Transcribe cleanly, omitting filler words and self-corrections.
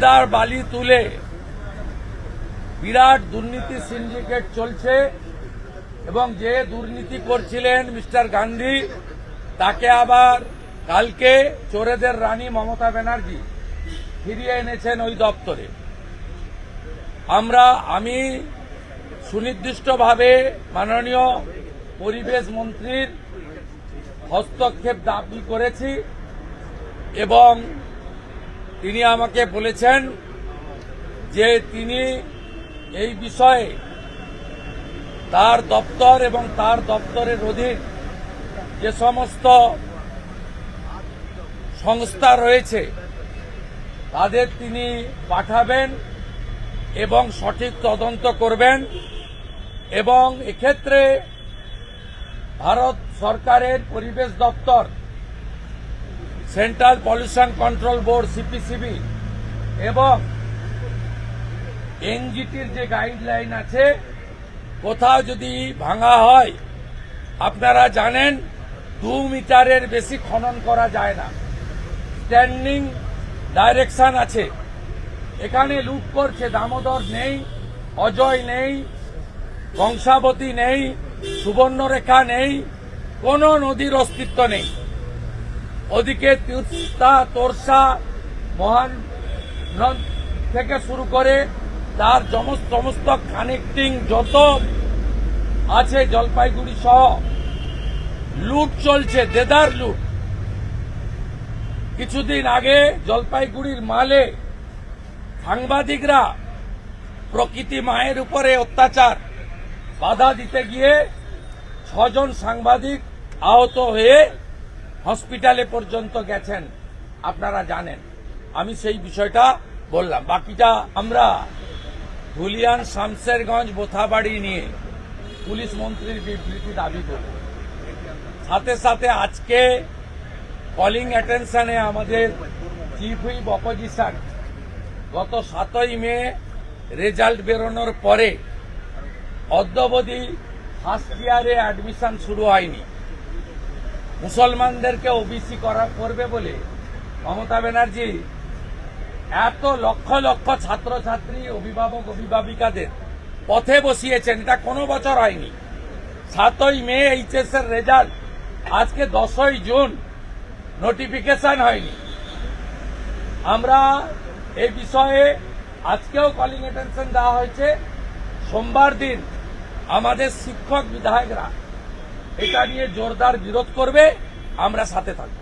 দার বালি তুলে বিরাট দুর্নীতি সিন্ডিকেট চলছে এবং যে দুর্নীতি করছিলেন মিস্টার গান্ধী তাকে আবার কালকে চোরেদের রানী মমতা ব্যানার্জি ফিরিয়ে এনেছেন ওই দপ্তরে। আমি সুনির্দিষ্টভাবে মাননীয় পরিবেশ মন্ত্রীর হস্তক্ষেপ দাবি করেছি এবং তিনি আমাকে বলেছেন যে তিনি এই বিষয়ে তার দপ্তর এবং তার দপ্তরের অধীন যে সমস্ত সংস্থা রয়েছে তাদের তিনি পাঠাবেন এবং সঠিক তদন্ত করবেন এবং এক্ষেত্রে ভারত সরকারের পরিবেশ দপ্তর, central pollution control board CPCB এবং এনজিটির যে গাইডলাইন আছে, কোথাও যদি ভাঙা হয়, আপনারা জানেন 2 মিটারের বেশি খনন করা যায় না, স্ট্যান্ডিং ডাইরেকশন আছে। এখানে লুট করছে, দামোদর নেই, অজয় নেই, কংসাবতী নেই, সুবর্ণরেখা নেই, কোন নদীর অস্তিত্ব নেই। ওদিকে তিস্তা, তোরসা, মহান থেকে শুরু করে তার সমস্ত কানেক্টিং যত আছে জলপাইগুড়ি সহ লুট চলছে, দেদার লুট। কিছুদিন আগে জলপাইগুড়ির মালে সাংবাদিকরা প্রকৃতি মায়ের উপরে অত্যাচার বাধা দিতে গিয়ে 6 জন সাংবাদিক আহত হয়ে হসপিটালে পর্যন্ত গেছেন, আপনারা জানেন। আমি সেই বিষয়টা বললাম। বাকিটা আমরা ধুলিয়ান, শামশেরগঞ্জ, বোথাবাড়ি নিয়ে পুলিশ মন্ত্রীর বিবৃতি দাবি করব। সাথে সাথে আজকে কলিং অ্যাটেনশনে আমাদের চিফ হুইপ অপোজিশন গত 7ই মে রেজাল্ট বেরোনোর পরে অদ্যাবধি ফার্স্ট ইয়ারে অ্যাডমিশন শুরু হয়নি। মুসলমানদেরকে ওবিসি করবে বলে মমতা ব্যানার্জি এত লক্ষ লক্ষ ছাত্রছাত্রী, অভিভাবক, অভিভাবিকাদের পথে বসিয়েছেন। এটা কোনো বছর হয়নি। 7ই মে এইচএস এর রেজাল্ট, আজকে 10ই জুন, নোটিফিকেশন হয়নি। আমরা এই বিষয়ে আজকেও কলিং অ্যাটেনশন দেওয়া হয়েছে। সোমবার দিন আমাদের শিক্ষক বিধায়করা এটা নিয়ে জোরদার বিরোধ করবে, আমরা সাথে থাকব।